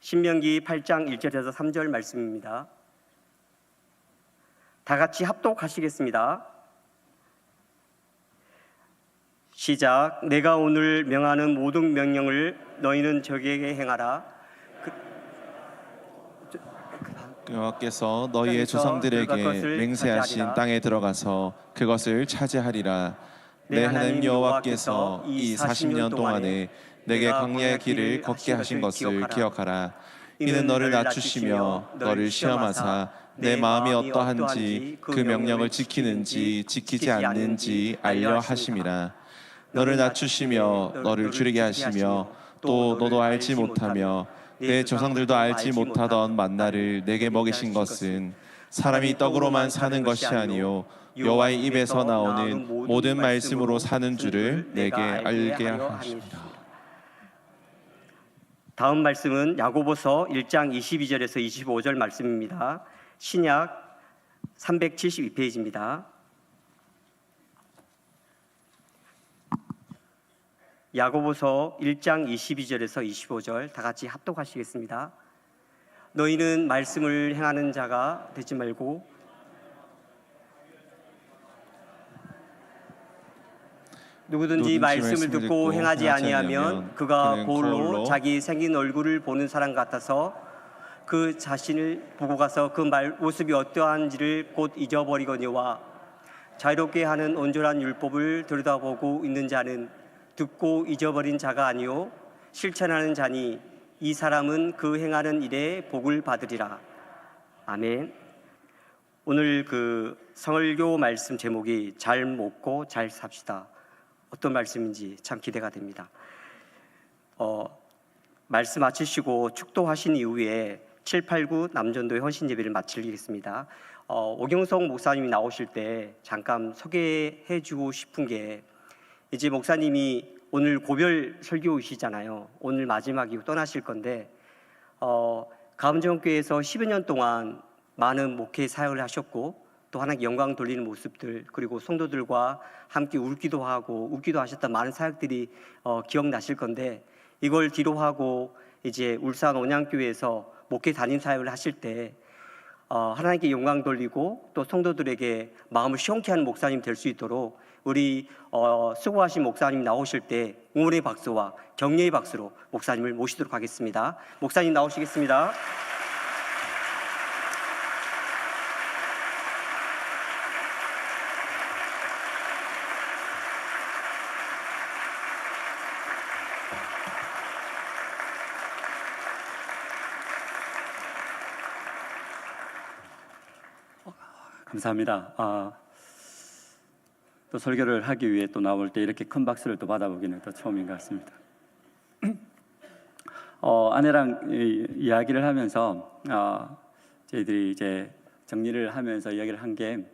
신명기 8장 1절에서 3절 말씀입니다. 다 같이 합독하시겠습니다. 시작. 내가 오늘 명하는 모든 명령을 너희는 저에게 행하라. 여호와께서 너희의 조상들에게 맹세하신 땅에 들어가서 그것을 차지하리라. 내 하나님 여호와께서 이 40년 동안에 내게 광야의 길을 걷게 하신 것을 기억하라. 이는 너를 낮추시며 너를 시험하사 내 마음이 어떠한지 그 명령을 지키는지 지키지 않는지 알려 하심이라. 너를 낮추시며 너를 줄이게 하시며 또 너도 알지 못하며 내 조상들도 알지 못하던 만나를 내게 먹이신 것은 사람이 떡으로만 사는 것이 아니요 여호와의 입에서 나오는 모든 말씀으로 사는 줄을 내게 알게 하십니다. 다음 말씀은 야고보서 1장 22절에서 25절 말씀입니다. 신약 372페이지입니다. 야고보서 1장 22절에서 25절 다 같이 합독하시겠습니다. 너희는 말씀을 행하는 자가 되지 말고 누구든지 말씀을 듣고 행하지 아니하면 그가 거울로 자기 생긴 얼굴을 보는 사람 같아서 그 자신을 보고 가서 그 모습이 어떠한지를 곧 잊어버리거니와 자유롭게 하는 온전한 율법을 들여다보고 있는 자는 듣고 잊어버린 자가 아니요 실천하는 자니 이 사람은 그 행하는 일에 복을 받으리라. 아멘. 오늘 그 성을교 말씀 제목이 잘 먹고 잘 삽시다. 어떤 말씀인지 참 기대가 됩니다. 말씀 마치시고 축도하신 이후에 7, 8, 9 남전도의 헌신 예배를 마치겠습니다. 오경석 목사님이 나오실 때 잠깐 소개해주고 싶은 게 이제 목사님이 오늘 고별 설교이시잖아요. 오늘 마지막이고 떠나실 건데 가음정교회에서 10여 년 동안 많은 목회 사역을 하셨고 또 하나님께 영광 돌리는 모습들 그리고 성도들과 함께 울기도 하고 웃기도 하셨던 많은 사역들이 기억나실 건데 이걸 뒤로 하고 이제 울산 온양교회에서 목회 담임 사역을 하실 때 하나님께 영광 돌리고 또 성도들에게 마음을 시원케 하는 목사님 될 수 있도록 우리 수고하신 목사님 나오실 때 응원의 박수와 격려의 박수로 목사님을 모시도록 하겠습니다. 목사님 나오시겠습니다. 감사합니다. 또 설교를 하기 위해 또 나올 때 이렇게 큰 박수를 또 받아보기는 또 처음인 것 같습니다. 아내랑 이야기를 하면서 저희들이 이제 정리를 하면서 이야기를 한 게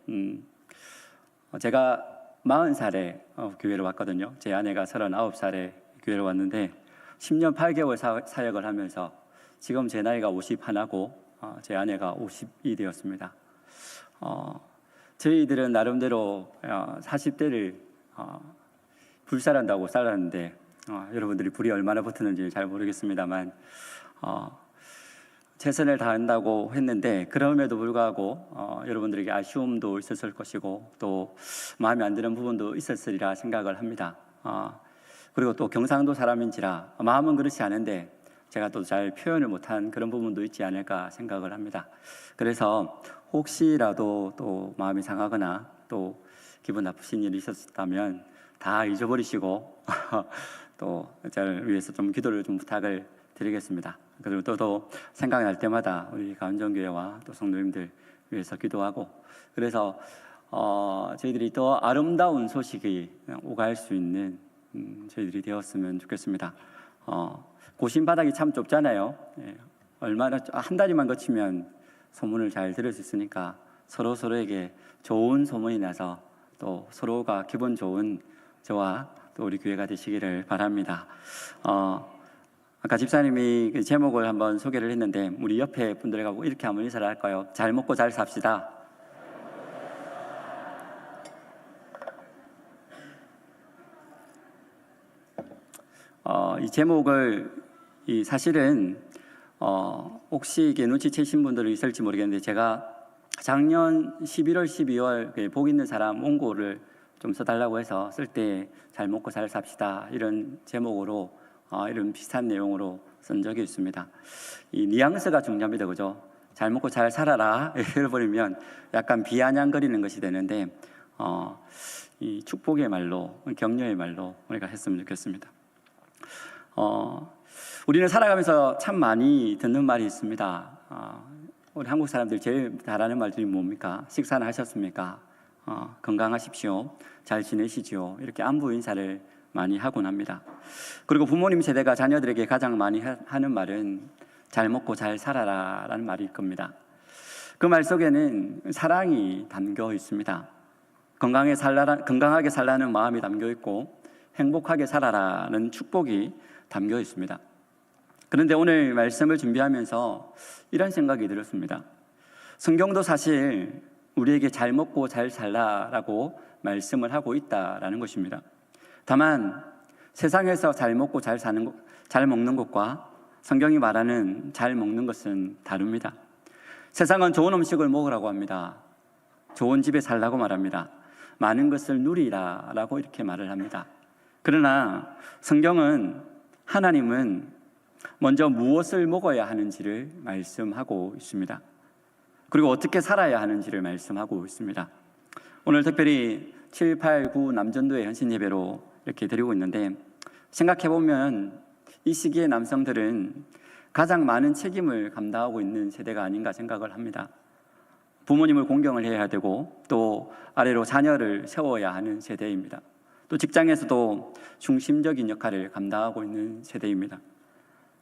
제가 40살에 교회를 왔거든요. 제 아내가 39살에 교회를 왔는데 10년 8개월 사역을 하면서 지금 제 나이가 51하고 제 아내가 50이 되었습니다. 저희들은 나름대로 40대를 불살한다고 살았는데 여러분들이 불이 얼마나 붙었는지 잘 모르겠습니다만 최선을 다한다고 했는데 그럼에도 불구하고 여러분들에게 아쉬움도 있었을 것이고 또 마음에 안 드는 부분도 있었으리라 생각을 합니다. 그리고 또 경상도 사람인지라 마음은 그렇지 않은데 제가 또 잘 표현을 못한 그런 부분도 있지 않을까 생각을 합니다. 그래서 혹시라도 또 마음이 상하거나 또 기분 나쁘신 일이 있었다면 다 잊어버리시고 또 저를 위해서 좀 기도를 좀 부탁을 드리겠습니다. 그리고 또 생각날 때마다 우리 가은정교회와 또 성도님들 위해서 기도하고 그래서 저희들이 더 아름다운 소식이 오갈 수 있는 저희들이 되었으면 좋겠습니다. 고심 바닥이 참 좁잖아요. 얼마나 한 다리만 거치면 소문을 잘 들을 수 있으니까 서로에게 좋은 소문이 나서 또 서로가 기분 좋은 저와 또 우리 교회가 되시기를 바랍니다. 아까 집사님이 그 제목을 한번 소개를 했는데 우리 옆에 분들하고 이렇게 한번 인사를 할까요? 잘 먹고 잘 삽시다. 이 제목을 사실은 혹시 이게 눈치채신 분들이 있을지 모르겠는데 제가 작년 11월, 12월 복 있는 사람 원고를 좀 써달라고 해서 쓸 때 잘 먹고 잘 삽시다 이런 제목으로 이런 비슷한 내용으로 쓴 적이 있습니다. 이 뉘앙스가 중요합니다, 그죠? 잘 먹고 잘 살아라 이래 버리면 약간 비아냥거리는 것이 되는데 이 축복의 말로, 격려의 말로 우리가 했으면 좋겠습니다. 우리는 살아가면서 참 많이 듣는 말이 있습니다. 우리 한국 사람들 제일 잘하는 말들이 뭡니까? 식사는 하셨습니까? 건강하십시오. 잘 지내시죠? 이렇게 안부 인사를 많이 하곤 합니다. 그리고 부모님 세대가 자녀들에게 가장 많이 하는 말은 잘 먹고 잘 살아라 라는 말일 겁니다. 그 말 속에는 사랑이 담겨 있습니다. 건강하게 살라는 마음이 담겨 있고 행복하게 살아라는 축복이 담겨 있습니다. 그런데 오늘 말씀을 준비하면서 이런 생각이 들었습니다. 성경도 사실 우리에게 잘 먹고 잘 살라라고 말씀을 하고 있다라는 것입니다. 다만 세상에서 잘 먹고 잘 먹는 것과 성경이 말하는 잘 먹는 것은 다릅니다. 세상은 좋은 음식을 먹으라고 합니다. 좋은 집에 살라고 말합니다. 많은 것을 누리라라고 이렇게 말을 합니다. 그러나 성경은, 하나님은 먼저 무엇을 먹어야 하는지를 말씀하고 있습니다. 그리고 어떻게 살아야 하는지를 말씀하고 있습니다. 오늘 특별히 7, 8, 9 남전도의 헌신 예배로 이렇게 드리고 있는데, 생각해보면 이 시기의 남성들은 가장 많은 책임을 감당하고 있는 세대가 아닌가 생각을 합니다. 부모님을 공경을 해야 되고 또 아래로 자녀를 세워야 하는 세대입니다. 또 직장에서도 중심적인 역할을 감당하고 있는 세대입니다.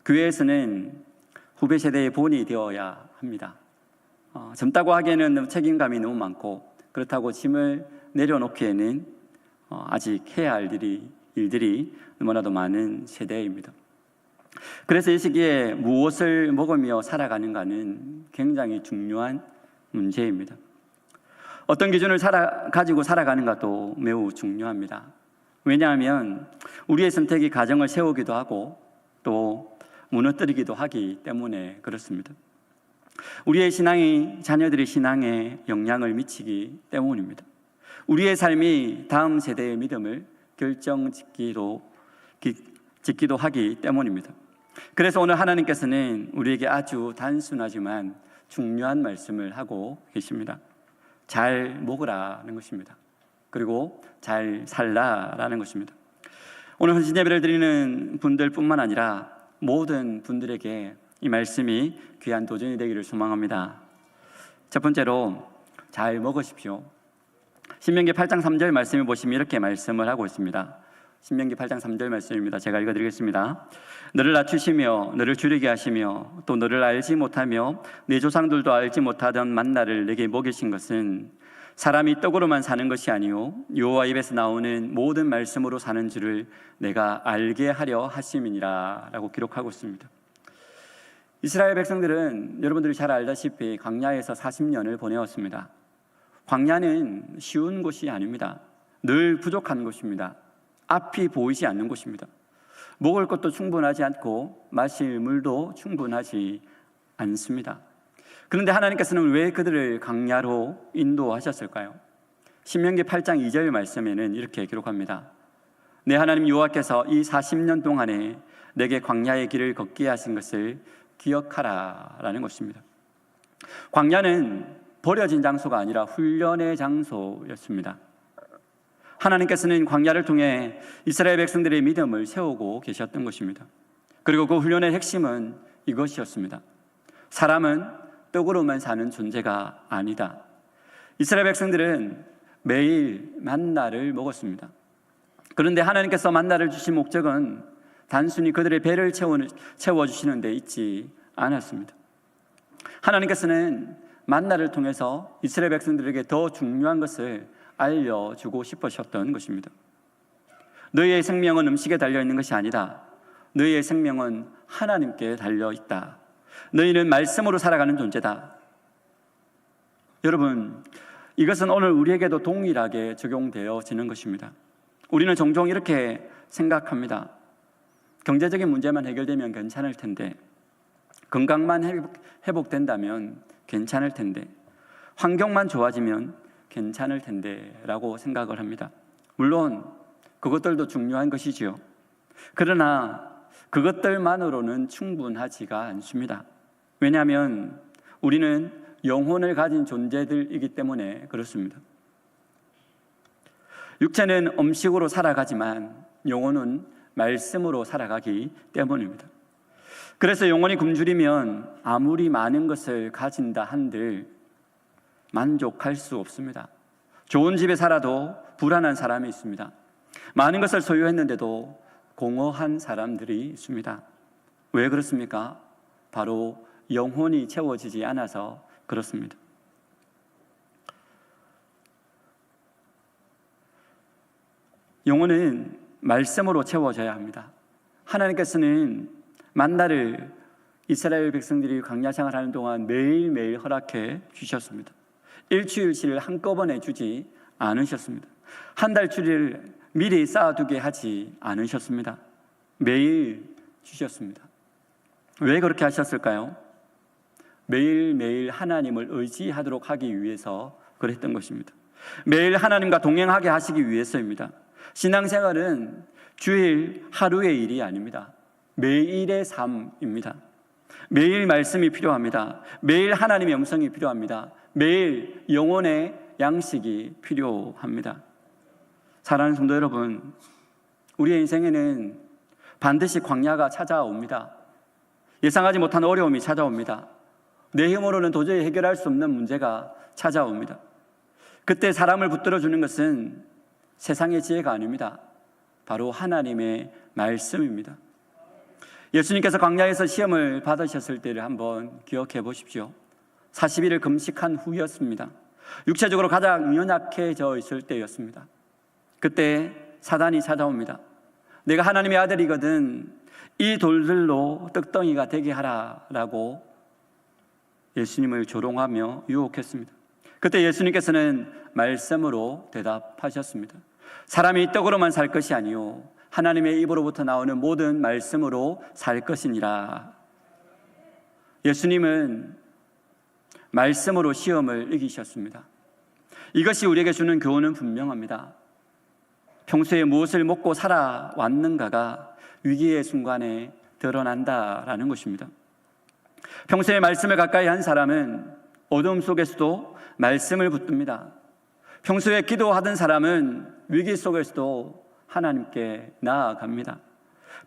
교회에서는 후배 세대의 본이 되어야 합니다. 젊다고 하기에는 책임감이 너무 많고, 그렇다고 짐을 내려놓기에는 아직 해야 할 일들이 너무나도 많은 세대입니다. 그래서 이 시기에 무엇을 먹으며 살아가는가는 굉장히 중요한 문제입니다. 어떤 기준을 가지고 살아가는가도 매우 중요합니다. 왜냐하면 우리의 선택이 가정을 세우기도 하고 또 무너뜨리기도 하기 때문에 그렇습니다. 우리의 신앙이 자녀들의 신앙에 영향을 미치기 때문입니다. 우리의 삶이 다음 세대의 믿음을 결정짓기도 하기 때문입니다. 그래서 오늘 하나님께서는 우리에게 아주 단순하지만 중요한 말씀을 하고 계십니다. 잘 먹으라는 것입니다. 그리고 잘 살라라는 것입니다. 오늘 헌신 예배를 드리는 분들뿐만 아니라 모든 분들에게 이 말씀이 귀한 도전이 되기를 소망합니다. 첫 번째로 잘 먹으십시오. 신명기 8장 3절 말씀을 보시면 이렇게 말씀을 하고 있습니다. 신명기 8장 3절 말씀입니다. 제가 읽어드리겠습니다. 너를 낮추시며 너를 줄이게 하시며 또 너를 알지 못하며 네 조상들도 알지 못하던 만나를 내게 먹이신 것은 사람이 떡으로만 사는 것이 아니요 여호와 입에서 나오는 모든 말씀으로 사는 줄을 내가 알게 하려 하심이니라 라고 기록하고 있습니다. 이스라엘 백성들은 여러분들이 잘 알다시피 광야에서 40년을 보내었습니다. 광야는 쉬운 곳이 아닙니다. 늘 부족한 곳입니다. 앞이 보이지 않는 곳입니다. 먹을 것도 충분하지 않고 마실 물도 충분하지 않습니다. 그런데 하나님께서는 왜 그들을 광야로 인도하셨을까요? 신명기 8장 2절 말씀에는 이렇게 기록합니다. 내 하나님 여호와께서 이 40년 동안에 내게 광야의 길을 걷게 하신 것을 기억하라 라는 것입니다. 광야는 버려진 장소가 아니라 훈련의 장소였습니다. 하나님께서는 광야를 통해 이스라엘 백성들의 믿음을 세우고 계셨던 것입니다. 그리고 그 훈련의 핵심은 이것이었습니다. 사람은 떡으로만 사는 존재가 아니다. 이스라엘 백성들은 매일 만나를 먹었습니다. 그런데 하나님께서 만나를 주신 목적은 단순히 그들의 배를 채워주시는 데 있지 않았습니다. 하나님께서는 만나를 통해서 이스라엘 백성들에게 더 중요한 것을 알려주고 싶으셨던 것입니다. 너희의 생명은 음식에 달려있는 것이 아니다. 너희의 생명은 하나님께 달려있다. 너희는 말씀으로 살아가는 존재다. 여러분, 이것은 오늘 우리에게도 동일하게 적용되어지는 것입니다. 우리는 종종 이렇게 생각합니다. 경제적인 문제만 해결되면 괜찮을 텐데, 건강만 회복된다면 괜찮을 텐데, 환경만 좋아지면 괜찮을 텐데 라고 생각을 합니다. 물론 그것들도 중요한 것이지요. 그러나 그것들만으로는 충분하지가 않습니다. 왜냐하면 우리는 영혼을 가진 존재들이기 때문에 그렇습니다. 육체는 음식으로 살아가지만 영혼은 말씀으로 살아가기 때문입니다. 그래서 영혼이 굶주리면 아무리 많은 것을 가진다 한들 만족할 수 없습니다. 좋은 집에 살아도 불안한 사람이 있습니다. 많은 것을 소유했는데도 공허한 사람들이 있습니다. 왜 그렇습니까? 바로 영혼이 채워지지 않아서 그렇습니다. 영혼은 말씀으로 채워져야 합니다. 하나님께서는 만나를 이스라엘 백성들이 광야 생활하는 동안 매일매일 허락해 주셨습니다. 일주일치를 한꺼번에 주지 않으셨습니다. 한 달치를 미리 쌓아두게 하지 않으셨습니다. 매일 주셨습니다. 왜 그렇게 하셨을까요? 매일매일 하나님을 의지하도록 하기 위해서 그랬던 것입니다. 매일 하나님과 동행하게 하시기 위해서입니다. 신앙생활은 주일 하루의 일이 아닙니다. 매일의 삶입니다. 매일 말씀이 필요합니다. 매일 하나님의 음성이 필요합니다. 매일 영혼의 양식이 필요합니다. 사랑하는 성도 여러분, 우리의 인생에는 반드시 광야가 찾아옵니다. 예상하지 못한 어려움이 찾아옵니다. 내 힘으로는 도저히 해결할 수 없는 문제가 찾아옵니다. 그때 사람을 붙들어주는 것은 세상의 지혜가 아닙니다. 바로 하나님의 말씀입니다. 예수님께서 광야에서 시험을 받으셨을 때를 한번 기억해 보십시오. 40일을 금식한 후였습니다. 육체적으로 가장 연약해져 있을 때였습니다. 그때 사단이 찾아옵니다. 내가 하나님의 아들이거든 이 돌들로 떡덩이가 되게 하라라고 예수님을 조롱하며 유혹했습니다. 그때 예수님께서는 말씀으로 대답하셨습니다. 사람이 떡으로만 살 것이 아니요 하나님의 입으로부터 나오는 모든 말씀으로 살 것이니라. 예수님은 말씀으로 시험을 이기셨습니다. 이것이 우리에게 주는 교훈은 분명합니다. 평소에 무엇을 먹고 살아왔는가가 위기의 순간에 드러난다라는 것입니다. 평소에 말씀을 가까이 한 사람은 어둠 속에서도 말씀을 붙듭니다. 평소에 기도하던 사람은 위기 속에서도 하나님께 나아갑니다.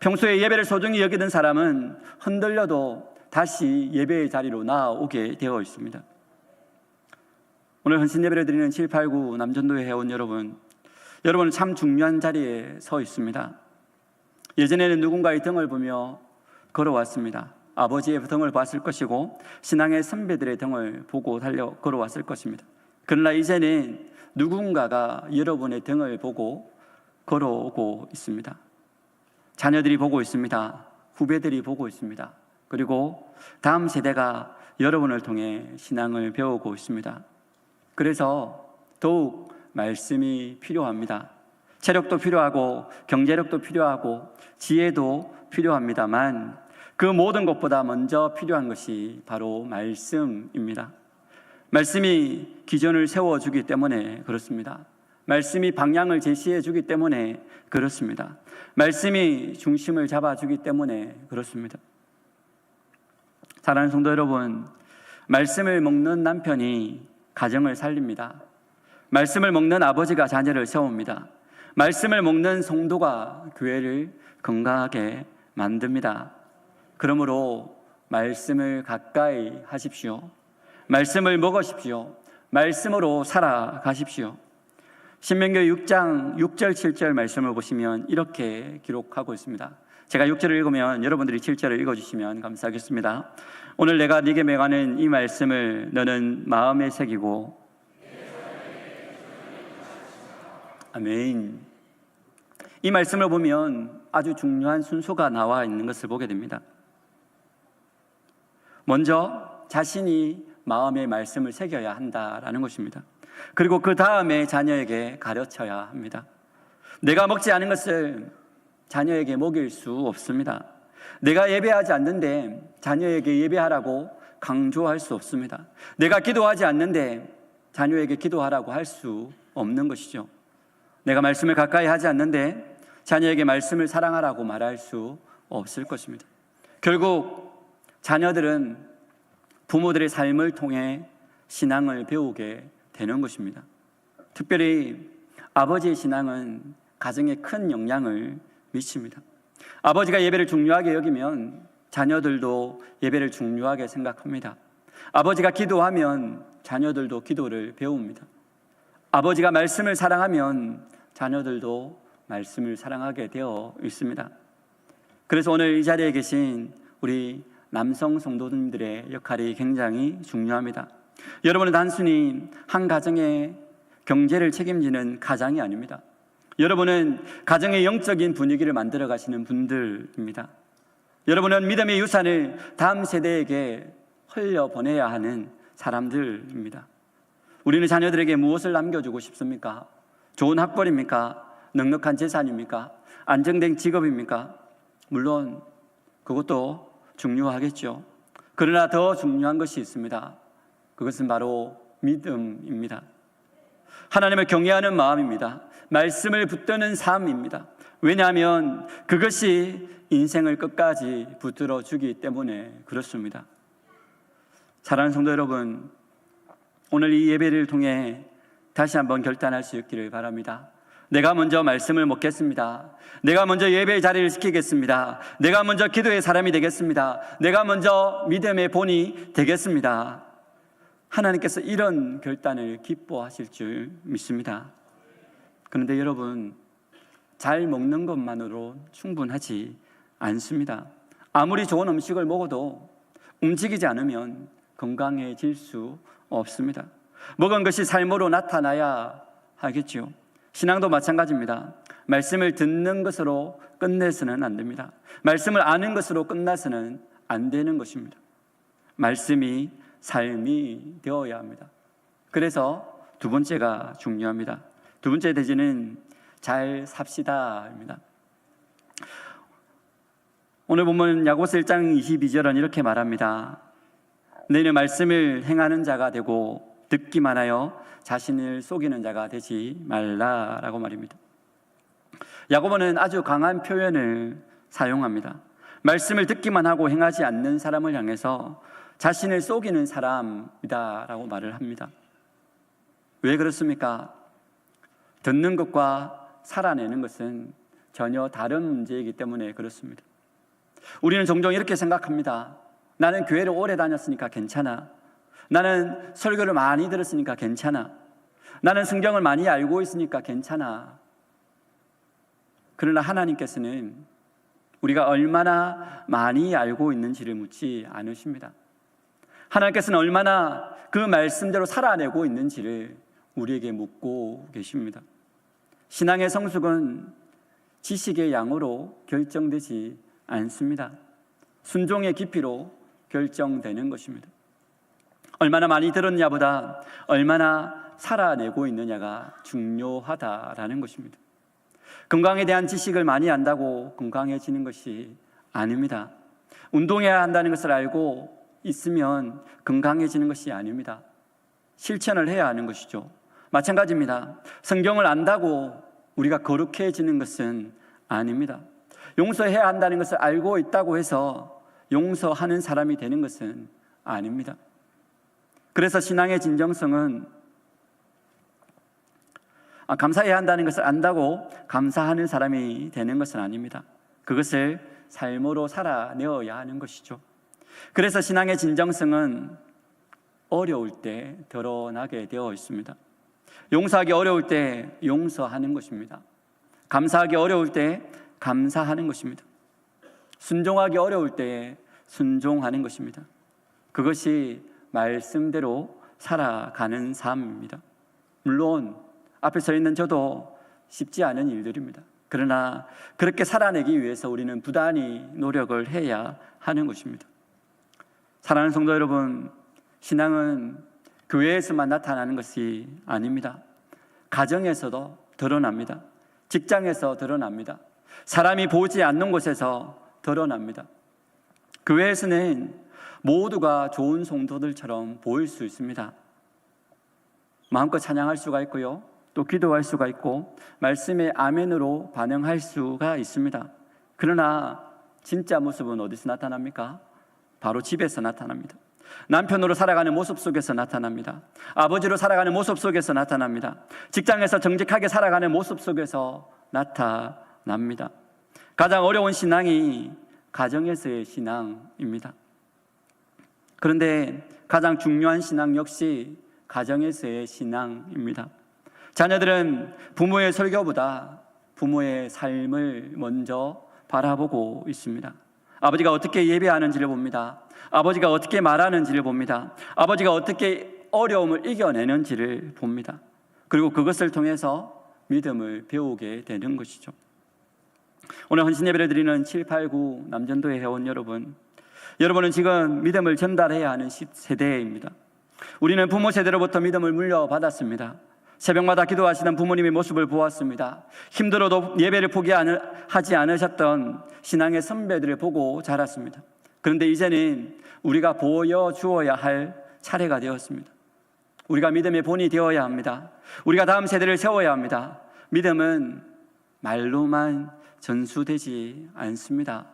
평소에 예배를 소중히 여기던 사람은 흔들려도 다시 예배의 자리로 나아오게 되어 있습니다. 오늘 헌신 예배를 드리는 789 남전도회 회원 여러분, 여러분은 참 중요한 자리에 서 있습니다. 예전에는 누군가의 등을 보며 걸어왔습니다. 아버지의 등을 봤을 것이고 신앙의 선배들의 등을 보고 걸어왔을 것입니다. 그러나 이제는 누군가가 여러분의 등을 보고 걸어오고 있습니다. 자녀들이 보고 있습니다. 후배들이 보고 있습니다. 그리고 다음 세대가 여러분을 통해 신앙을 배우고 있습니다. 그래서 더욱 말씀이 필요합니다. 체력도 필요하고 경제력도 필요하고 지혜도 필요합니다만 그 모든 것보다 먼저 필요한 것이 바로 말씀입니다. 말씀이 기준을 세워주기 때문에 그렇습니다. 말씀이 방향을 제시해 주기 때문에 그렇습니다. 말씀이 중심을 잡아주기 때문에 그렇습니다. 사랑하는 성도 여러분, 말씀을 먹는 남편이 가정을 살립니다. 말씀을 먹는 아버지가 자녀를 세웁니다. 말씀을 먹는 성도가 교회를 건강하게 만듭니다. 그러므로 말씀을 가까이 하십시오. 말씀을 먹으십시오. 말씀으로 살아가십시오. 신명기 6장 6절 7절 말씀을 보시면 이렇게 기록하고 있습니다. 제가 6절을 읽으면 여러분들이 7절을 읽어주시면 감사하겠습니다. 오늘 내가 네게 명하는 이 말씀을 너는 마음에 새기고 아멘. 이 말씀을 보면 아주 중요한 순서가 나와 있는 것을 보게 됩니다. 먼저 자신이 마음의 말씀을 새겨야 한다라는 것입니다. 그리고 그 다음에 자녀에게 가르쳐야 합니다. 내가 먹지 않은 것을 자녀에게 먹일 수 없습니다. 내가 예배하지 않는데 자녀에게 예배하라고 강조할 수 없습니다. 내가 기도하지 않는데 자녀에게 기도하라고 할 수 없는 것이죠. 내가 말씀을 가까이 하지 않는데 자녀에게 말씀을 사랑하라고 말할 수 없을 것입니다. 결국 자녀들은 부모들의 삶을 통해 신앙을 배우게 되는 것입니다. 특별히 아버지의 신앙은 가정에 큰 영향을 미칩니다. 아버지가 예배를 중요하게 여기면 자녀들도 예배를 중요하게 생각합니다. 아버지가 기도하면 자녀들도 기도를 배웁니다. 아버지가 말씀을 사랑하면 자녀들도 말씀을 사랑하게 되어 있습니다. 그래서 오늘 이 자리에 계신 우리 남성 성도님들의 역할이 굉장히 중요합니다. 여러분은 단순히 한 가정의 경제를 책임지는 가장이 아닙니다. 여러분은 가정의 영적인 분위기를 만들어 가시는 분들입니다. 여러분은 믿음의 유산을 다음 세대에게 흘려보내야 하는 사람들입니다. 우리는 자녀들에게 무엇을 남겨주고 싶습니까? 좋은 학벌입니까? 넉넉한 재산입니까? 안정된 직업입니까? 물론 그것도 중요하겠죠. 그러나 더 중요한 것이 있습니다. 그것은 바로 믿음입니다. 하나님을 경외하는 마음입니다. 말씀을 붙드는 삶입니다. 왜냐하면 그것이 인생을 끝까지 붙들어 주기 때문에 그렇습니다. 사랑하는 성도 여러분, 오늘 이 예배를 통해 다시 한번 결단할 수 있기를 바랍니다. 내가 먼저 말씀을 먹겠습니다. 내가 먼저 예배의 자리를 지키겠습니다. 내가 먼저 기도의 사람이 되겠습니다. 내가 먼저 믿음의 본이 되겠습니다. 하나님께서 이런 결단을 기뻐하실 줄 믿습니다. 그런데 여러분, 잘 먹는 것만으로 충분하지 않습니다. 아무리 좋은 음식을 먹어도 움직이지 않으면 건강해질 수 없습니다. 먹은 것이 삶으로 나타나야 하겠죠. 신앙도 마찬가지입니다. 말씀을 듣는 것으로 끝내서는 안 됩니다. 말씀을 아는 것으로 끝나서는 안 되는 것입니다. 말씀이 삶이 되어야 합니다. 그래서 두 번째가 중요합니다. 두 번째 대지는 잘 삽시다입니다. 오늘 보면 야고보서 1장 22절은 이렇게 말합니다. 너희는 말씀을 행하는 자가 되고 듣기만 하여 자신을 속이는 자가 되지 말라라고 말입니다. 야고보는 아주 강한 표현을 사용합니다. 말씀을 듣기만 하고 행하지 않는 사람을 향해서 자신을 속이는 사람이다라고 말을 합니다. 왜 그렇습니까? 듣는 것과 살아내는 것은 전혀 다른 문제이기 때문에 그렇습니다. 우리는 종종 이렇게 생각합니다. 나는 교회를 오래 다녔으니까 괜찮아. 나는 설교를 많이 들었으니까 괜찮아. 나는 성경을 많이 알고 있으니까 괜찮아. 그러나 하나님께서는 우리가 얼마나 많이 알고 있는지를 묻지 않으십니다. 하나님께서는 얼마나 그 말씀대로 살아내고 있는지를 우리에게 묻고 계십니다. 신앙의 성숙은 지식의 양으로 결정되지 않습니다. 순종의 깊이로 결정되는 것입니다. 얼마나 많이 들었냐보다 얼마나 살아내고 있느냐가 중요하다라는 것입니다. 건강에 대한 지식을 많이 안다고 건강해지는 것이 아닙니다. 운동해야 한다는 것을 알고 있으면 건강해지는 것이 아닙니다. 실천을 해야 하는 것이죠. 마찬가지입니다. 성경을 안다고 우리가 거룩해지는 것은 아닙니다. 용서해야 한다는 것을 알고 있다고 해서 용서하는 사람이 되는 것은 아닙니다. 그래서 신앙의 진정성은 감사해야 한다는 것을 안다고 감사하는 사람이 되는 것은 아닙니다. 그것을 삶으로 살아내어야 하는 것이죠. 그래서 신앙의 진정성은 어려울 때 드러나게 되어 있습니다. 용서하기 어려울 때 용서하는 것입니다. 감사하기 어려울 때 감사하는 것입니다. 순종하기 어려울 때 순종하는 것입니다. 그것이 말씀대로 살아가는 삶입니다. 물론 앞에 서 있는 저도 쉽지 않은 일들입니다. 그러나 그렇게 살아내기 위해서 우리는 부단히 노력을 해야 하는 것입니다. 사랑하는 성도 여러분, 신앙은 교회에서만 나타나는 것이 아닙니다. 가정에서도 드러납니다. 직장에서 드러납니다. 사람이 보지 않는 곳에서 드러납니다. 교회에서는 모두가 좋은 성도들처럼 보일 수 있습니다. 마음껏 찬양할 수가 있고요, 또 기도할 수가 있고 말씀에 아멘으로 반응할 수가 있습니다. 그러나 진짜 모습은 어디서 나타납니까? 바로 집에서 나타납니다. 남편으로 살아가는 모습 속에서 나타납니다. 아버지로 살아가는 모습 속에서 나타납니다. 직장에서 정직하게 살아가는 모습 속에서 나타납니다. 가장 어려운 신앙이 가정에서의 신앙입니다. 그런데 가장 중요한 신앙 역시 가정에서의 신앙입니다. 자녀들은 부모의 설교보다 부모의 삶을 먼저 바라보고 있습니다. 아버지가 어떻게 예배하는지를 봅니다. 아버지가 어떻게 말하는지를 봅니다. 아버지가 어떻게 어려움을 이겨내는지를 봅니다. 그리고 그것을 통해서 믿음을 배우게 되는 것이죠. 오늘 헌신 예배를 드리는 7, 8, 9 남전도의 회원 여러분, 여러분은 지금 믿음을 전달해야 하는 세대입니다. 우리는 부모 세대로부터 믿음을 물려받았습니다. 새벽마다 기도하시는 부모님의 모습을 보았습니다. 힘들어도 예배를 포기하지 않으셨던 신앙의 선배들을 보고 자랐습니다. 그런데 이제는 우리가 보여주어야 할 차례가 되었습니다. 우리가 믿음의 본이 되어야 합니다. 우리가 다음 세대를 세워야 합니다. 믿음은 말로만 전수되지 않습니다.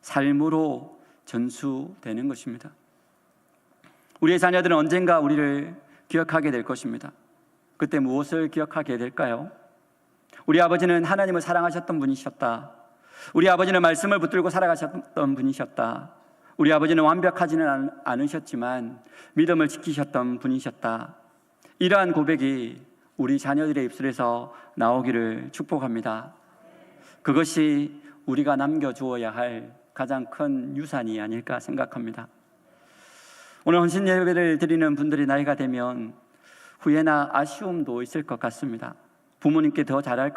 삶으로 전수되는 것입니다. 우리의 자녀들은 언젠가 우리를 기억하게 될 것입니다. 그때 무엇을 기억하게 될까요? 우리 아버지는 하나님을 사랑하셨던 분이셨다. 우리 아버지는 말씀을 붙들고 살아가셨던 분이셨다. 우리 아버지는 완벽하지는 않으셨지만 믿음을 지키셨던 분이셨다. 이러한 고백이 우리 자녀들의 입술에서 나오기를 축복합니다. 그것이 우리가 남겨주어야 할 가장 큰 유산이 아닐까 생각합니다. 오늘 헌신 예배를 드리는 분들이 나이가 되면 후회나 아쉬움도 있을 것 같습니다. 부모님께 더 잘할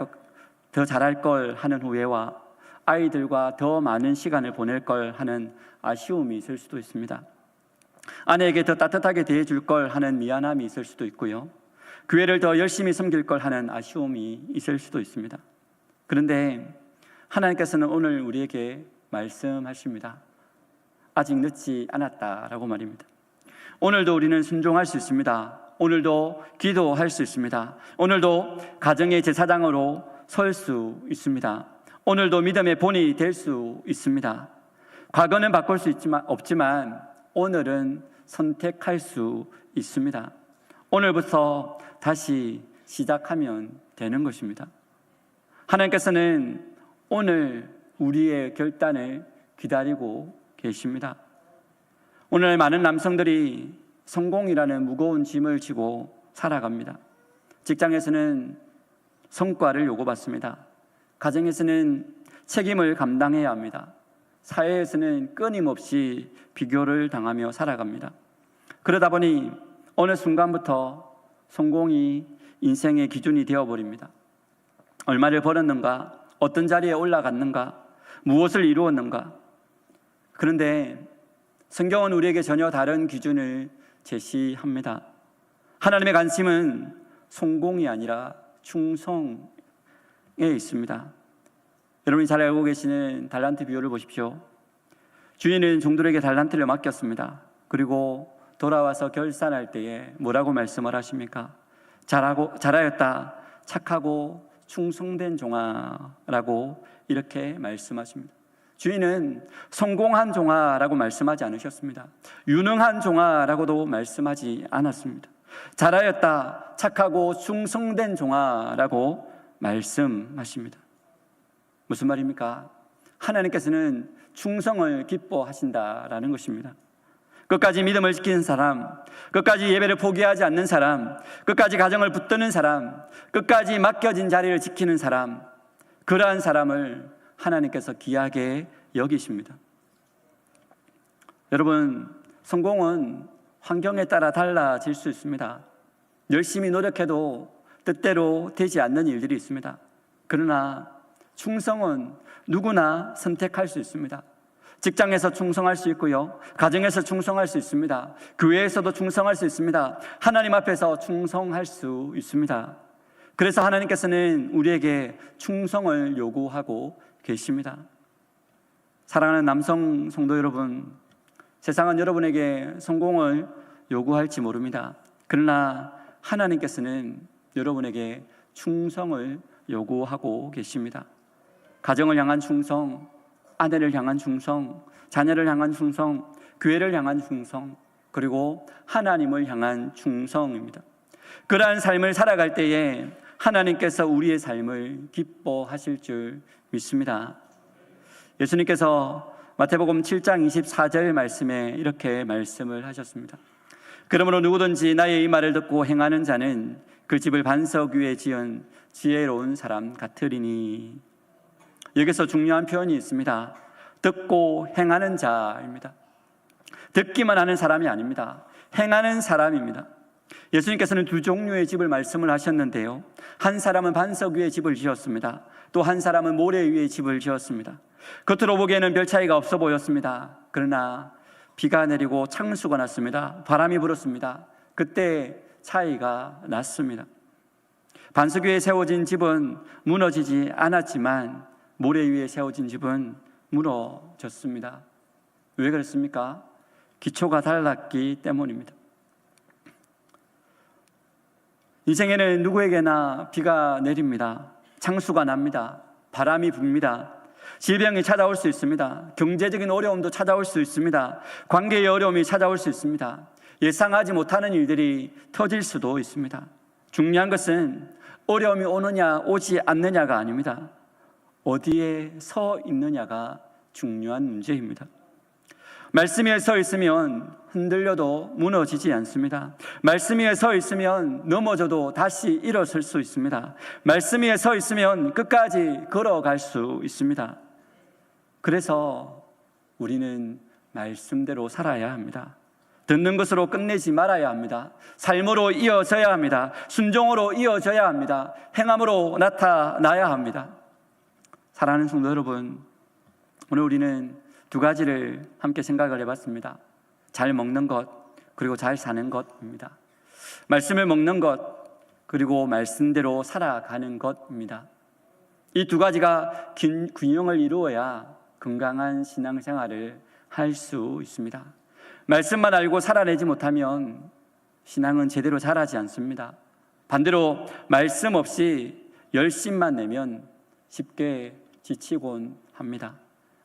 걸 하는 후회와 아이들과 더 많은 시간을 보낼 걸 하는 아쉬움이 있을 수도 있습니다. 아내에게 더 따뜻하게 대해줄 걸 하는 미안함이 있을 수도 있고요, 교회를 더 열심히 섬길 걸 하는 아쉬움이 있을 수도 있습니다. 그런데 하나님께서는 오늘 우리에게 말씀하십니다. 아직 늦지 않았다라고 말입니다. 오늘도 우리는 순종할 수 있습니다. 오늘도 기도할 수 있습니다. 오늘도 가정의 제사장으로 설 수 있습니다. 오늘도 믿음의 본이 될 수 있습니다. 과거는 바꿀 수 없지만 오늘은 선택할 수 있습니다. 오늘부터 다시 시작하면 되는 것입니다. 하나님께서는 오늘 우리의 결단을 기다리고 계십니다. 오늘 많은 남성들이 성공이라는 무거운 짐을 지고 살아갑니다. 직장에서는 성과를 요구받습니다. 가정에서는 책임을 감당해야 합니다. 사회에서는 끊임없이 비교를 당하며 살아갑니다. 그러다 보니 어느 순간부터 성공이 인생의 기준이 되어버립니다. 얼마를 벌었는가, 어떤 자리에 올라갔는가, 무엇을 이루었는가. 그런데 성경은 우리에게 전혀 다른 기준을 제시합니다. 하나님의 관심은 성공이 아니라 충성에 있습니다. 여러분이 잘 알고 계시는 달란트 비유를 보십시오. 주인은 종들에게 달란트를 맡겼습니다. 그리고 돌아와서 결산할 때에 뭐라고 말씀을 하십니까? 잘하였다, 착하고 충성된 종아라고 이렇게 말씀하십니다. 주인은 성공한 종아라고 말씀하지 않으셨습니다. 유능한 종아라고도 말씀하지 않았습니다. 잘하였다, 착하고 충성된 종아라고 말씀하십니다. 무슨 말입니까? 하나님께서는 충성을 기뻐하신다라는 것입니다. 끝까지 믿음을 지키는 사람, 끝까지 예배를 포기하지 않는 사람, 끝까지 가정을 붙드는 사람, 끝까지 맡겨진 자리를 지키는 사람, 그러한 사람을 하나님께서 귀하게 여기십니다. 여러분, 성공은 환경에 따라 달라질 수 있습니다. 열심히 노력해도 뜻대로 되지 않는 일들이 있습니다. 그러나 충성은 누구나 선택할 수 있습니다. 직장에서 충성할 수 있고요, 가정에서 충성할 수 있습니다. 교회에서도 충성할 수 있습니다. 하나님 앞에서 충성할 수 있습니다. 그래서 하나님께서는 우리에게 충성을 요구하고 계십니다. 사랑하는 남성 성도 여러분, 세상은 여러분에게 성공을 요구할지 모릅니다. 그러나 하나님께서는 여러분에게 충성을 요구하고 계십니다. 가정을 향한 충성, 아내를 향한 충성, 자녀를 향한 충성, 교회를 향한 충성, 그리고 하나님을 향한 충성입니다. 그러한 삶을 살아갈 때에 하나님께서 우리의 삶을 기뻐하실 줄 믿습니다. 예수님께서 마태복음 7장 24절 말씀에 이렇게 말씀을 하셨습니다. 그러므로 누구든지 나의 이 말을 듣고 행하는 자는 그 집을 반석 위에 지은 지혜로운 사람 같으리니. 여기서 중요한 표현이 있습니다. 듣고 행하는 자입니다. 듣기만 하는 사람이 아닙니다. 행하는 사람입니다. 예수님께서는 두 종류의 집을 말씀을 하셨는데요, 한 사람은 반석 위에 집을 지었습니다. 또 한 사람은 모래 위에 집을 지었습니다. 겉으로 보기에는 별 차이가 없어 보였습니다. 그러나 비가 내리고 창수가 났습니다. 바람이 불었습니다. 그때 차이가 났습니다. 반석 위에 세워진 집은 무너지지 않았지만 모래 위에 세워진 집은 무너졌습니다. 왜 그렇습니까? 기초가 달랐기 때문입니다. 인생에는 누구에게나 비가 내립니다. 창수가 납니다. 바람이 붑니다. 질병이 찾아올 수 있습니다. 경제적인 어려움도 찾아올 수 있습니다. 관계의 어려움이 찾아올 수 있습니다. 예상하지 못하는 일들이 터질 수도 있습니다. 중요한 것은 어려움이 오느냐 오지 않느냐가 아닙니다. 어디에 서 있느냐가 중요한 문제입니다. 말씀 위에 서 있으면 흔들려도 무너지지 않습니다. 말씀 위에 서 있으면 넘어져도 다시 일어설 수 있습니다. 말씀 위에 서 있으면 끝까지 걸어갈 수 있습니다. 그래서 우리는 말씀대로 살아야 합니다. 듣는 것으로 끝내지 말아야 합니다. 삶으로 이어져야 합니다. 순종으로 이어져야 합니다. 행함으로 나타나야 합니다. 사랑하는 성도 여러분, 오늘 우리는 두 가지를 함께 생각을 해봤습니다. 잘 먹는 것, 그리고 잘 사는 것입니다. 말씀을 먹는 것, 그리고 말씀대로 살아가는 것입니다. 이 두 가지가 균형을 이루어야 건강한 신앙생활을 할 수 있습니다. 말씀만 알고 살아내지 못하면 신앙은 제대로 자라지 않습니다. 반대로 말씀 없이 열심만 내면 쉽게 지치곤 합니다.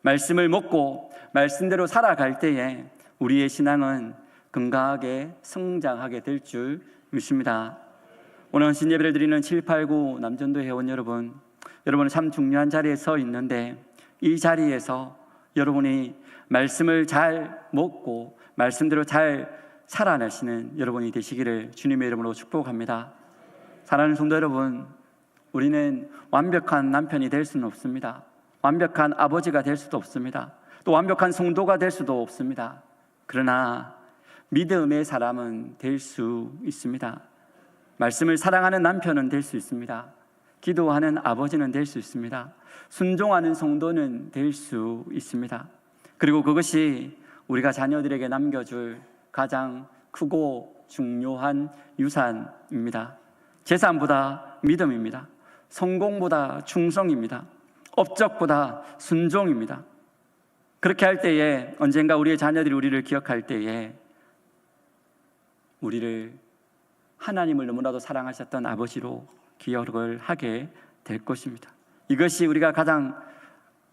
말씀을 먹고 말씀대로 살아갈 때에 우리의 신앙은 건강하게 성장하게 될 줄 믿습니다. 오늘 헌신 예배를 드리는 789 남전도 회원 여러분, 여러분은 참 중요한 자리에 서 있는데 이 자리에서 여러분이 말씀을 잘 먹고 말씀대로 잘 살아내시는 여러분이 되시기를 주님의 이름으로 축복합니다. 사랑하는 성도 여러분, 우리는 완벽한 남편이 될 수는 없습니다. 완벽한 아버지가 될 수도 없습니다. 또 완벽한 성도가 될 수도 없습니다. 그러나 믿음의 사람은 될 수 있습니다. 말씀을 사랑하는 남편은 될 수 있습니다. 기도하는 아버지는 될 수 있습니다. 순종하는 성도는 될 수 있습니다. 그리고 그것이 우리가 자녀들에게 남겨줄 가장 크고 중요한 유산입니다. 재산보다 믿음입니다. 성공보다 충성입니다. 업적보다 순종입니다. 그렇게 할 때에 언젠가 우리의 자녀들이 우리를 기억할 때에 우리를 하나님을 너무나도 사랑하셨던 아버지로 기억을 하게 될 것입니다. 이것이 우리가 가장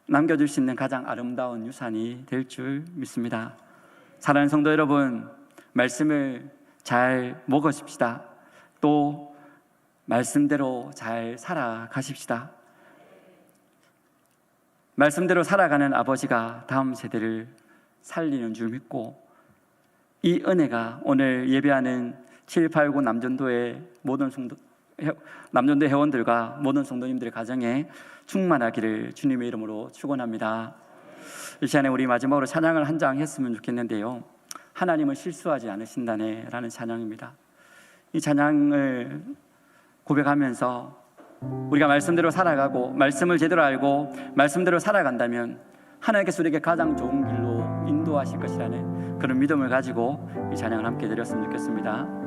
남겨줄 수 있는 가장 아름다운 유산이 될 줄 믿습니다. 사랑하는 성도 여러분, 말씀을 잘 먹으십시다. 또 말씀대로 잘 살아가십시다. 말씀대로 살아가는 아버지가 다음 세대를 살리는 줄 믿고 이 은혜가 오늘 예배하는 789 남전도의 모든 남전도 회원들과 모든 성도님들의 가정에 충만하기를 주님의 이름으로 축원합니다. 이 시간에 우리 마지막으로 찬양을 한 장 했으면 좋겠는데요, 하나님은 실수하지 않으신다네 라는 찬양입니다. 이 찬양을 고백하면서 우리가 말씀대로 살아가고 말씀을 제대로 알고 말씀대로 살아간다면 하나님께서 우리에게 가장 좋은 길로 인도하실 것이라는 그런 믿음을 가지고 이 찬양을 함께 드렸으면 좋겠습니다.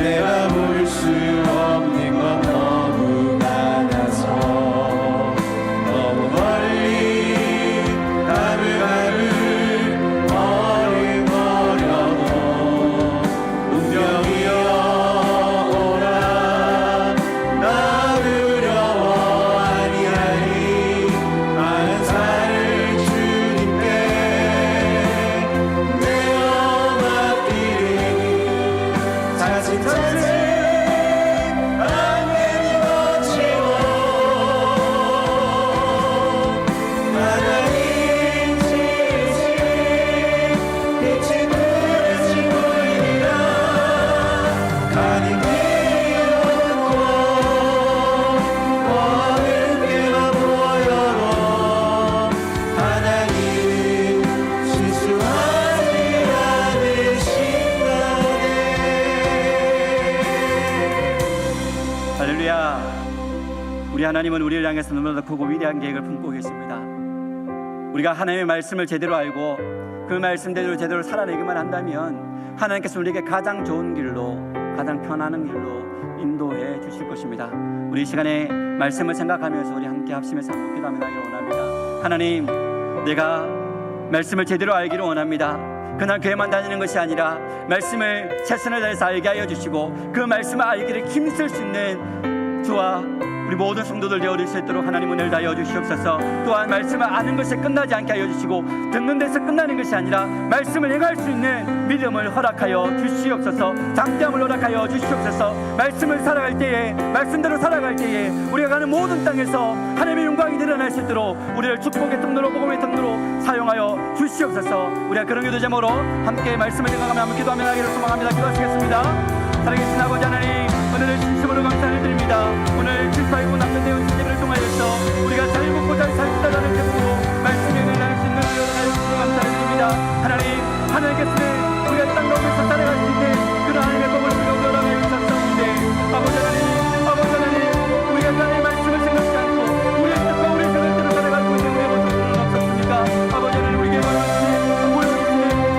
내가 볼 수 없는 건 너무 많아서 너무 멀리 가물가물 머뭇거려도 운명이여 오라 나 두려워 아니하리 많은 살을 주님께 내어 맡기리 자신 안개니 거치고 하나님 지으신 빛이 눈에서 보이리라 가는 길 없고 먼 길만 보여도 하나님은 실수하지 않으신다네. 할렐루야. 우리 하나님은 우리를 향해서 너무나 크고 위대한 계획을 품고 계십니다. 우리가 하나님의 말씀을 제대로 알고 그 말씀대로 제대로 살아내기만 한다면 하나님께서 우리에게 가장 좋은 길로, 가장 편안한 길로 인도해 주실 것입니다. 우리 이 시간에 말씀을 생각하면서 우리 함께 합심해서 한번 기도하기를 원합니다. 하나님, 내가 말씀을 제대로 알기를 원합니다. 그날 교회만 다니는 것이 아니라 말씀을 최선을 다해서 알게 하여 주시고 그 말씀을 알기를 힘쓸 수 있는 저와 우리 모든 성도들 되어질 수 있도록 하나님 은혜를 다하여 주시옵소서. 또한 말씀을 아는 것에 끝나지 않게 하여 주시고 듣는 데서 끝나는 것이 아니라 말씀을 행할 수 있는 믿음을 허락하여 주시옵소서. 장대함을 허락하여 주시옵소서. 말씀을 살아갈 때에, 말씀대로 살아갈 때에 우리가 가는 모든 땅에서 하나님의 영광이 드러날 수 있도록 우리를 축복의 통로로, 복음의 통로로 사용하여 주시옵소서. 우리가 그런 기도 제목으로 함께 말씀을 생각하며 한번 기도하며 나기를 소망합니다. 기도하시겠습니다. 살아계신 아버지 하나님, 오늘을 진심으로 감사를 드립니다. 오늘 789 남편대원 신제를 통하여서 우리가 잘 먹고 잘 살다라는 제목으로 말씀에 나눌 수 있는 은혜를 주시고 감사를 드립니다. 하나님, 하나님께서는 우리가 땅 가운데서 살아갈 수 있는 그런 하나님의 법을 우리가 원하며 주셨사옵니다. 아버지 하나님, 아버지 하나님, 우리가 하나님의 말씀을 생각지 않고 우리의 뜻과 우리의 생각대로 살아가고 있는 우리의 모습은 없었습니까? 아버지 하나님, 우리에게 보여주시는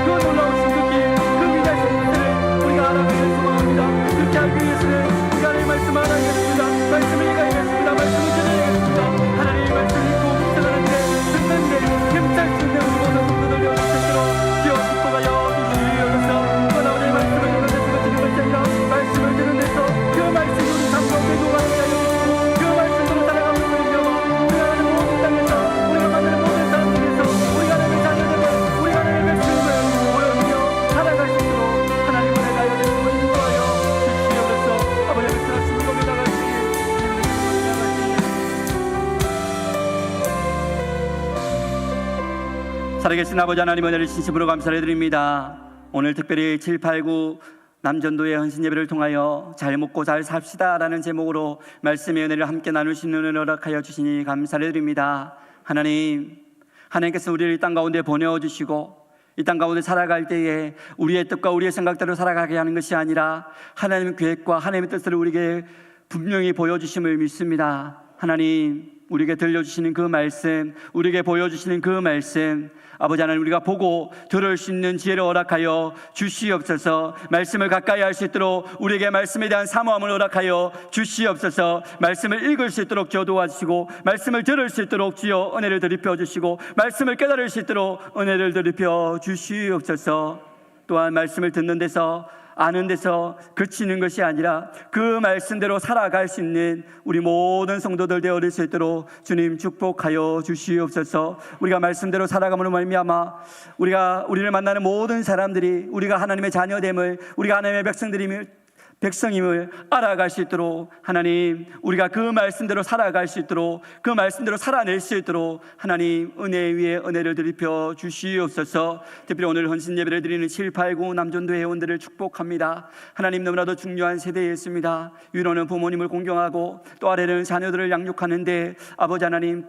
그 놀라우신 그 길, 그 위대하신 뜻을 우리가 알아가기를 소망합니다. 그렇게 하기 위해서는 우리가 하나님의 말씀 알아야겠습니다. 말씀을 읽어야겠습니다. 말씀을 전해야겠습니다. 하나님의 말씀을 읽고 묵상하는데, 듣는데 힘짤 수 있는 우리 모든 성도들 되어 주시도록 주여 축복하여 주시옵소서. 오늘 말씀을 읽는 데서 그치는 것이 아니라 말씀을 듣는 데서 그 말씀이 우리 삶 가운데 녹아나게 하여 주시고 그 말씀으로 살아가고 있는 여러 우리가 하는 모든 땅에서 우리가 만나는 모든 사람 중에서 우리가 하나님의 자녀들과 우리가 하나님의 백성을 보여주며 살아갈 수 있도록 하나님 은혜 하여 주시고 인도하여 주시옵소서. 아버지 하나님 말씀을 거기다가 살아계신 아버지 하나님 은혜를 진심으로 감사를 드립니다. 오늘 특별히 789 남전도의 헌신 예배를 통하여 잘 먹고 잘 삽시다 라는 제목으로 말씀의 은혜를 함께 나눌 수 있는 은혜를 허락하여 주시니 감사를 드립니다. 하나님, 하나님께서 우리를 이 땅 가운데 보내어주시고 이 땅 가운데 살아갈 때에 우리의 뜻과 우리의 생각대로 살아가게 하는 것이 아니라 하나님의 계획과 하나님의 뜻을 우리에게 분명히 보여주심을 믿습니다. 하나님, 우리에게 들려주시는 그 말씀, 우리에게 보여주시는 그 말씀, 아버지 하나님, 우리가 보고 들을 수 있는 지혜를 허락하여 주시옵소서. 말씀을 가까이 할 수 있도록 우리에게 말씀에 대한 사모함을 허락하여 주시옵소서. 말씀을 읽을 수 있도록 주여 도와주시고 말씀을 들을 수 있도록 주여 은혜를 드리펴 주시고 말씀을 깨달을 수 있도록 은혜를 드리펴 주시옵소서. 또한 말씀을 듣는 데서 아는 데서 그치는 것이 아니라 그 말씀대로 살아갈 수 있는 우리 모든 성도들 되어질 수 있도록 주님 축복하여 주시옵소서. 우리가 말씀대로 살아감으로 말미암아 우리를 만나는 모든 사람들이 우리가 하나님의 자녀됨을, 우리가 하나님의 백성임을 알아갈 수 있도록 하나님, 우리가 그 말씀대로 살아갈 수 있도록, 그 말씀대로 살아낼 수 있도록 하나님 은혜 위에 은혜를 드리펴 주시옵소서. 특별히 오늘 헌신 예배를 드리는 789 남전도 회원들을 축복합니다. 하나님, 너무나도 중요한 세대에 있습니다. 위로는 부모님을 공경하고 또 아래는 자녀들을 양육하는데 아버지 하나님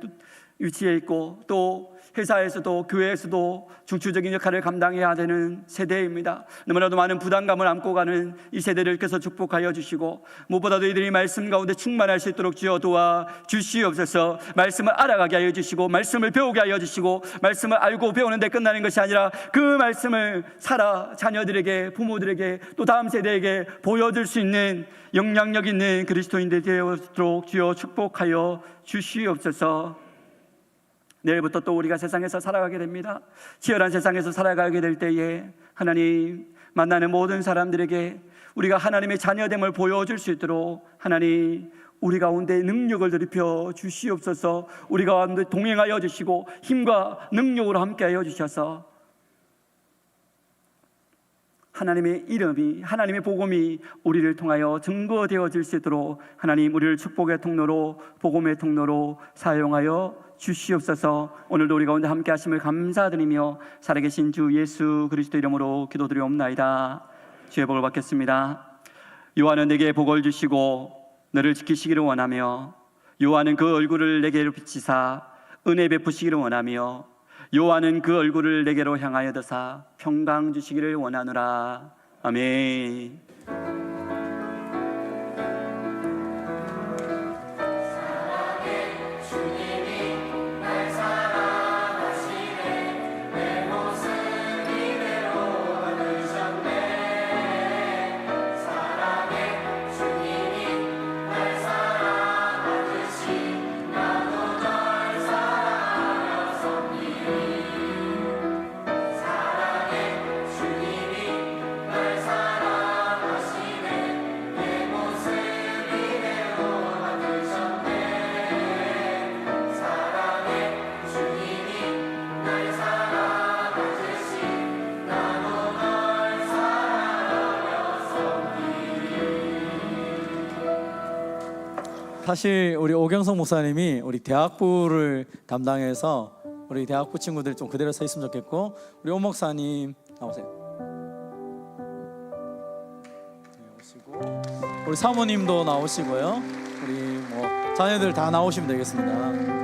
위치해 있고 또 회사에서도 교회에서도 중추적인 역할을 감당해야 되는 세대입니다. 너무나도 많은 부담감을 안고 가는 이 세대를 께서 축복하여 주시고, 무엇보다도 이들이 말씀 가운데 충만할 수 있도록 주여 도와 주시옵소서. 말씀을 알아가게 하여 주시고, 말씀을 배우게 하여 주시고, 말씀을 알고 배우는 데 끝나는 것이 아니라 그 말씀을 살아 자녀들에게, 부모들에게, 또 다음 세대에게 보여줄 수 있는 영향력 있는 그리스도인들이 되어도록 주여 축복하여 주시옵소서. 내일부터 또 우리가 세상에서 살아가게 됩니다. 치열한 세상에서 살아가게 될 때에 하나님, 만나는 모든 사람들에게 우리가 하나님의 자녀됨을 보여줄 수 있도록 하나님, 우리 가운데 능력을 드리펴 주시옵소서. 우리 가운데 동행하여 주시고 힘과 능력으로 함께하여 주셔서 하나님의 이름이, 하나님의 복음이 우리를 통하여 증거되어질 수 있도록 하나님, 우리를 축복의 통로로, 복음의 통로로 사용하여 주시옵소서. 오늘도 우리 가운데 함께 하심을 감사드리며 살아계신 주 예수 그리스도 이름으로 기도드리옵나이다. 주의 복을 받겠습니다. 요한은 내게 복을 주시고 너를 지키시기를 원하며, 요한은 그 얼굴을 내게로 비치사 은혜 베푸시기를 원하며, 요한은 그 얼굴을 내게로 향하여 드사 평강 주시기를 원하노라. 아멘. 사실 우리 오경성 목사님이 우리 대학부를 담당해서 우리 대학부 친구들 좀 그대로 서 있으면 좋겠고, 우리 오 목사님 나오세요. 나오시고, 우리 사모님도 나오시고요. 우리 뭐 자녀들 다 나오시면 되겠습니다.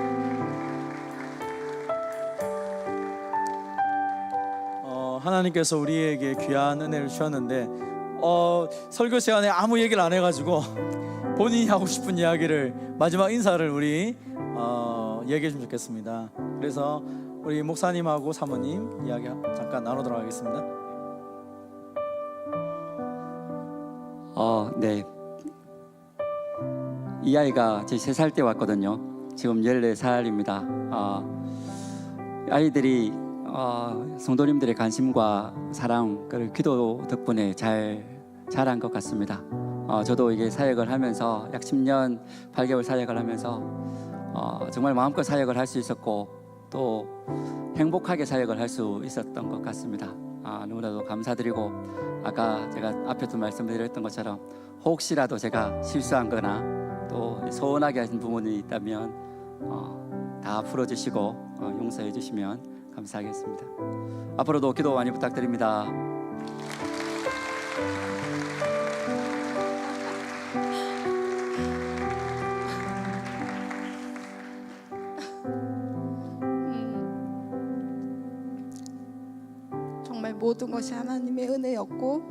하나님께서 우리에게 귀한 은혜를 주셨는데 설교 시간에 아무 얘기를 안 해가지고 본인이 하고 싶은 이야기를, 마지막 인사를 우리 얘기해 주면 좋겠습니다. 그래서 우리 목사님하고 사모님 이야기 잠깐 나누도록 하겠습니다. 네. 이 아이가 제 3살 때 왔거든요. 지금 14살입니다. 아이들이 성도님들의 관심과 사랑, 그리고 기도 덕분에 잘 자란 것 같습니다. 저도 이게 사역을 하면서 약 10년 8개월 사역을 하면서 정말 마음껏 사역을 할 수 있었고, 또 행복하게 사역을 할 수 있었던 것 같습니다. 너무나도 감사드리고, 아까 제가 앞에도 말씀드렸던 것처럼 혹시라도 제가 실수한 거나 또 서운하게 하신 부분이 있다면 다 풀어주시고 용서해 주시면 감사하겠습니다. 앞으로도 기도 많이 부탁드립니다. 정말 모든 것이 하나님의 은혜였고,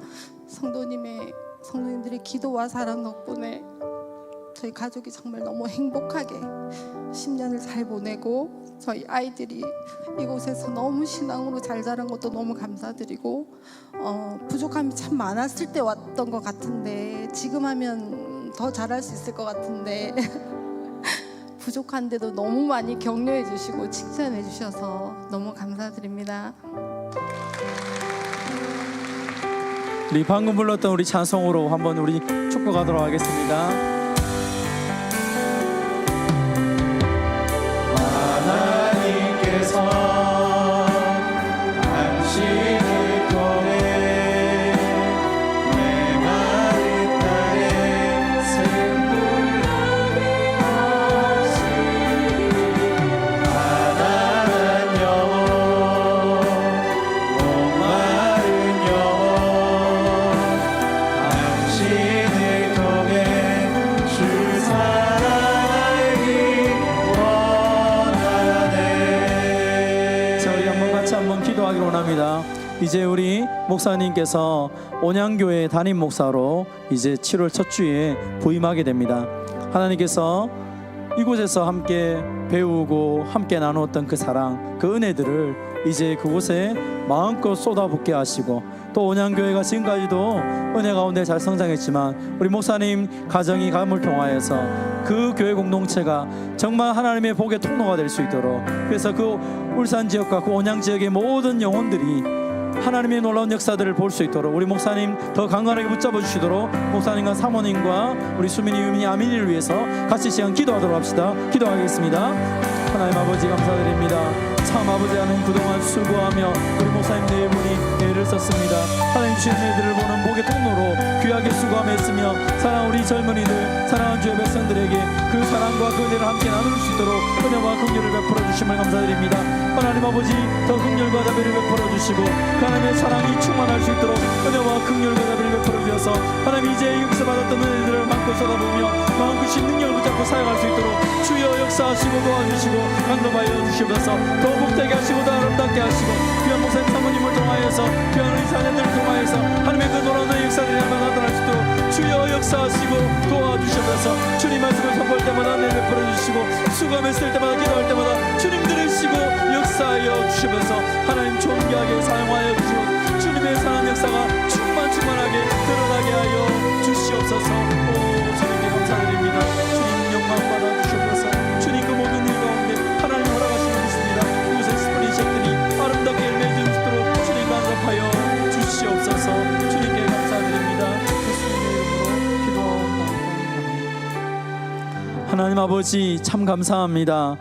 성도님들의 기도와 사랑 덕분에 저희 가족이 정말 너무 행복하게 10년을 잘 보내고, 저희 아이들이 이곳에서 너무 신앙으로 잘 자란 것도 너무 감사드리고, 부족함이 참 많았을 때 왔던 것 같은데 지금 하면 더 잘할 수 있을 것 같은데 부족한데도 너무 많이 격려해 주시고 칭찬해 주셔서 너무 감사드립니다. 우리 방금 불렀던 우리 찬송으로 한번 우리 축복하도록 하겠습니다. 하나님께서 당신을 통해 내 마른 땅에 샘물 나게 하시니, 가난한 영혼, 목마른 영혼, 당신을 통해 이제 우리 목사님께서 온양교회 담임 목사로 이제 7월 첫 주에 부임하게 됩니다. 하나님께서 이곳에서 함께 배우고 함께 나누었던 그 사랑, 그 은혜들을 이제 그곳에 마음껏 쏟아붓게 하시고, 또 온양교회가 지금까지도 은혜 가운데 잘 성장했지만 우리 목사님 가정이 감을 통하여서 그 교회 공동체가 정말 하나님의 복의 통로가 될 수 있도록, 그래서 그 울산 지역과 그 온양 지역의 모든 영혼들이 하나님의 놀라운 역사들을 볼 수 있도록 우리 목사님 더 강건하게 붙잡아 주시도록 목사님과 사모님과 우리 수민이, 유민이, 아민이를 위해서 같이 시간 기도하도록 합시다. 기도하겠습니다. 하나님 아버지 감사드립니다. 참 아버지 하나님 그동안 수고하며 우리 목사님 네 분이 애를 썼습니다. 하나님 주신 애들을 보는 복의 통로로 귀하게 수고하며 사랑하는 우리 젊은이들, 사랑하는 주의 백성들에게 그 사랑과 그 은혜를 함께 나눌 수 있도록 은혜와 긍휼을 베풀어 주심을 감사드립니다. 하나님 아버지 더 긍휼과 자비를 베풀어 주시고 그 하나님의 사랑이 충만할 수 있도록 은혜와 긍휼과 자비를 베풀어 주셔서 하나님 이제 여기서 받았던 은혜들을 마음껏 쏟아부으며 마음껏 능력을 붙잡고 사용할 수 있도록 주여 역사하시고 도와주시고 강림하여 주시옵소서. 더 복되게 하시고 더 아름답게 하시고 귀한 목사님 사모님을 통하여서 귀한 우리 자녀들을 통하여서 하나님의 그 놀라운 역사들이 날마다 나타날 수 있도록 주여 역사하시고 도와주시옵소서. 주님 말씀을 선포할 때마다 은혜 베풀어 주시고 수고했을 때마다 기도할 때마다 주님 들으시고 역사하여 주시면서 하나님 존귀하게 사용하여 주시고 주님의 사랑 역사가 충만하게 드러나게 하여 주시옵소서. 오 주님께 감사드립니다. 주님 영광 받아 주시옵소서. 주님 그 모든 일 가운데 하나님 허락하시고 있습니다. 이곳에 스프링 셰프들이 아름답게 열매해 줄 수 있도록 주님 간섭하여 주시옵소서. 주님께 감사드립니다. 예수님의 이름으로 기도하옵나이다. 하나님 아버지 참 감사합니다.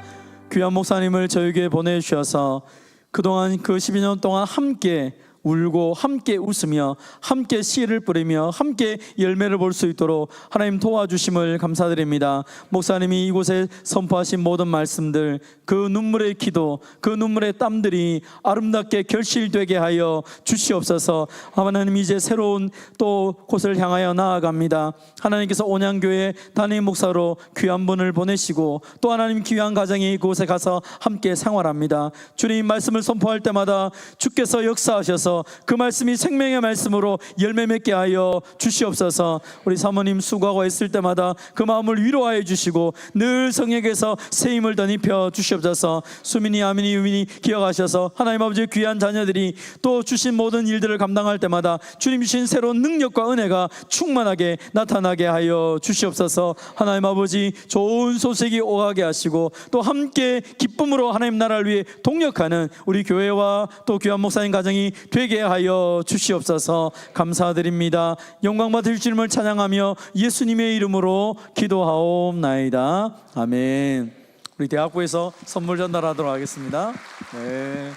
귀한 목사님을 저에게 보내주셔서 그동안 그 12년 동안 함께 울고 함께 웃으며 함께 씨를 뿌리며 함께 열매를 볼 수 있도록 하나님 도와주심을 감사드립니다. 목사님이 이곳에 선포하신 모든 말씀들, 그 눈물의 기도, 그 눈물의 땀들이 아름답게 결실되게 하여 주시옵소서. 하나님 이제 새로운 또 곳을 향하여 나아갑니다. 하나님께서 온양교회 담임 목사로 귀한 분을 보내시고 또 하나님 귀한 가정이 그곳에 가서 함께 생활합니다. 주님 말씀을 선포할 때마다 주께서 역사하셔서 그 말씀이 생명의 말씀으로 열매 맺게 하여 주시옵소서. 우리 사모님 수고하고 애쓸 때마다 그 마음을 위로하여 주시고 늘 성령께서 새 힘을 더 입혀 주시옵소서. 수민이, 아민이, 유민이 기억하셔서 하나님 아버지 귀한 자녀들이 또 주신 모든 일들을 감당할 때마다 주님 주신 새로운 능력과 은혜가 충만하게 나타나게 하여 주시옵소서. 하나님 아버지 좋은 소식이 오가게 하시고 또 함께 기쁨으로 하나님 나라를 위해 동력하는 우리 교회와 또 귀한 목사님 가정이 되게 하여 주시옵소서. 감사드립니다. 영광 받으실 주님을 찬양하며 예수님의 이름으로 기도하옵나이다. 아멘. 우리 대학부에서 선물 전달하도록 하겠습니다. 네,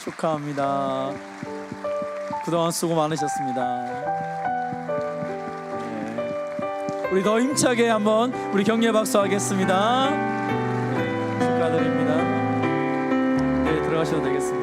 축하합니다. 그동안 수고 많으셨습니다. 네. 우리 더 힘차게 한번 우리 격려 박수 하겠습니다. 네, 축하드립니다. 네, 들어가셔도 되겠습니다.